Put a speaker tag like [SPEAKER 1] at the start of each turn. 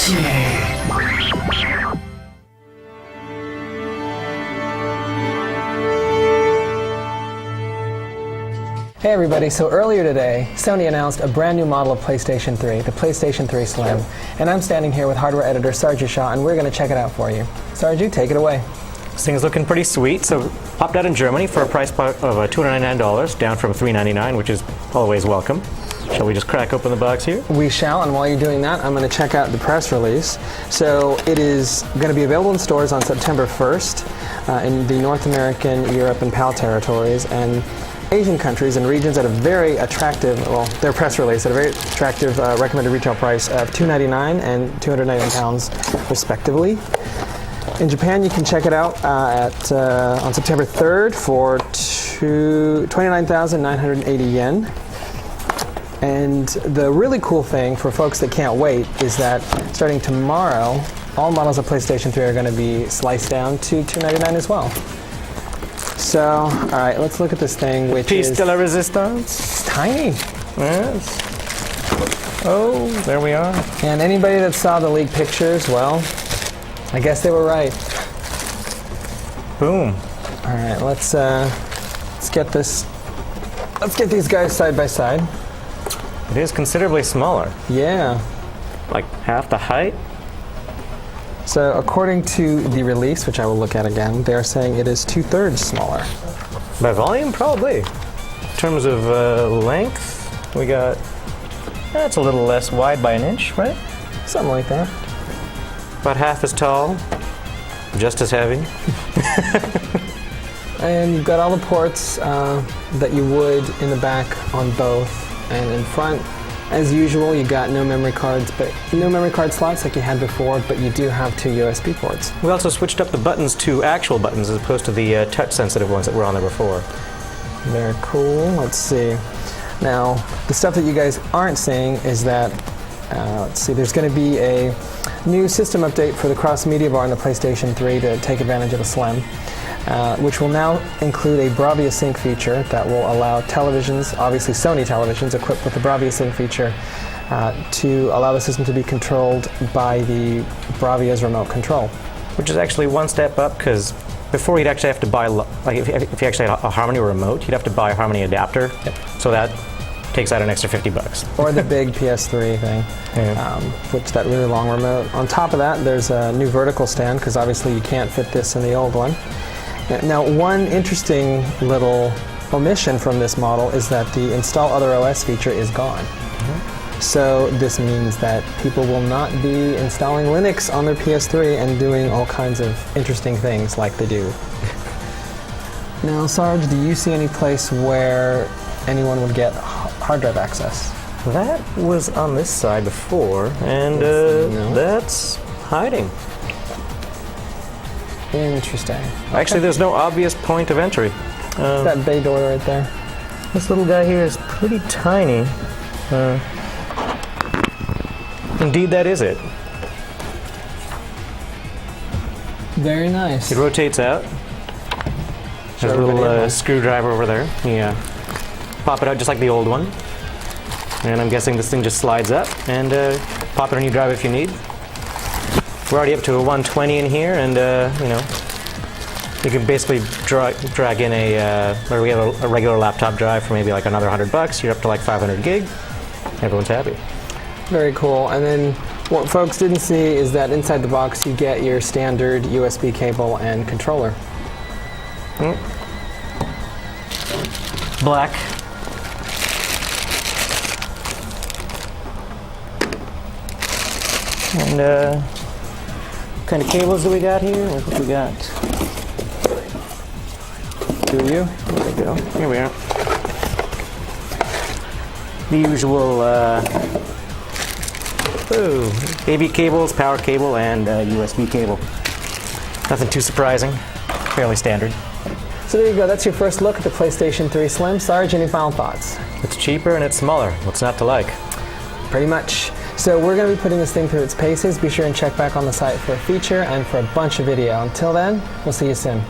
[SPEAKER 1] Hey everybody, so earlier today, Sony announced a brand new model of PlayStation 3, the PlayStation 3 Slim, and I'm standing here with hardware editor Sarge Shaw, and we're going to check it out for you. Sarge, take it away.
[SPEAKER 2] This thing is looking pretty sweet. So popped out in Germany for a price of $299, down from $399, which is always welcome. Shall we just crack open the box here?
[SPEAKER 1] We shall, and while you're doing that, I'm going to check out the press release. So it is going to be available in stores on September 1st in the North American, Europe, and PAL territories, and Asian countries and regions at a very attractive, well, their press release at a very attractive recommended retail price of $299 and £299 respectively. In Japan, you can check it out on September 3rd for 29,980 yen. And the really cool thing for folks that can't wait is that starting tomorrow, all models of PlayStation 3 are going to be sliced down to $299 as well. So, all right, let's look at this thing, which
[SPEAKER 2] Piece
[SPEAKER 1] is
[SPEAKER 2] de la Resistance.
[SPEAKER 1] It's tiny.
[SPEAKER 2] Yes. Oh, there we are.
[SPEAKER 1] And anybody that saw the leaked pictures, well, I guess they were right.
[SPEAKER 2] Boom.
[SPEAKER 1] All right, let's get this. Let's get these guys side by side.
[SPEAKER 2] It is considerably smaller.
[SPEAKER 1] Yeah.
[SPEAKER 2] Like half the height.
[SPEAKER 1] So according to the release, which I will look at again, they are saying it is 2/3 smaller.
[SPEAKER 2] By volume, probably. In terms of length, we got, that's a little less wide by an inch, right?
[SPEAKER 1] Something like that.
[SPEAKER 2] About half as tall, just as heavy.
[SPEAKER 1] And you've got all the ports that you would in the back on both, and in front, as usual, you got no memory cards, but no memory card slots like you had before, but you do have 2 USB ports.
[SPEAKER 2] We also switched up the buttons to actual buttons as opposed to the touch-sensitive ones that were on there before.
[SPEAKER 1] Very cool. Let's see. Now, the stuff that you guys aren't seeing is that, let's see, there's going to be a new system update for the cross-media bar on the PlayStation 3 to take advantage of the Slim, which will now include a Bravia Sync feature that will allow televisions, obviously Sony televisions, equipped with the Bravia Sync feature to allow the system to be controlled by the Bravia's remote control.
[SPEAKER 2] Which is actually one step up, because before you'd actually have to buy, like if you actually had a Harmony remote, you'd have to buy a Harmony adapter.
[SPEAKER 1] Yep.
[SPEAKER 2] So that takes out an extra $50.
[SPEAKER 1] Or the big PS3 thing,
[SPEAKER 2] Yeah.
[SPEAKER 1] which that really long remote. On top of that, there's a new vertical stand, because obviously you can't fit this in the old one. Now, one interesting little omission from this model is that the Install Other OS feature is gone. Mm-hmm. So this means that people will not be installing Linux on their PS3 and doing all kinds of interesting things like they do. Now, Sarge, do you see any place where anyone would get hard drive access?
[SPEAKER 2] That was on this side before, and that's hiding.
[SPEAKER 1] Interesting.
[SPEAKER 2] Actually, there's no obvious point of entry.
[SPEAKER 1] That bay door right there.
[SPEAKER 2] This little guy here is pretty tiny. Indeed, that is it.
[SPEAKER 1] Very nice.
[SPEAKER 2] It rotates out. There's a little screwdriver over there. Yeah. Pop it out just like the old one. And I'm guessing this thing just slides up, and pop it on your drive if you need. We're already up to a 120 in here, and you know, you can basically drag in where we have a regular laptop drive for maybe like another $100. You're up to like 500 gig. Everyone's happy.
[SPEAKER 1] Very cool. And then what folks didn't see is that inside the box you get your standard USB cable and controller.
[SPEAKER 2] Black. And what kind of cables do we got here? What do we got?
[SPEAKER 1] Do you?
[SPEAKER 2] There we go. Here we are. The usual AV cables, power cable, and USB cable. Nothing too surprising. Fairly standard.
[SPEAKER 1] So there you go. That's your first look at the PlayStation 3 Slim. Sarge, any final thoughts?
[SPEAKER 2] It's cheaper and it's smaller. What's not to like?
[SPEAKER 1] Pretty much. So we're going to be putting this thing through its paces. Be sure and check back on the site for a feature and for a bunch of video. Until then, we'll see you soon.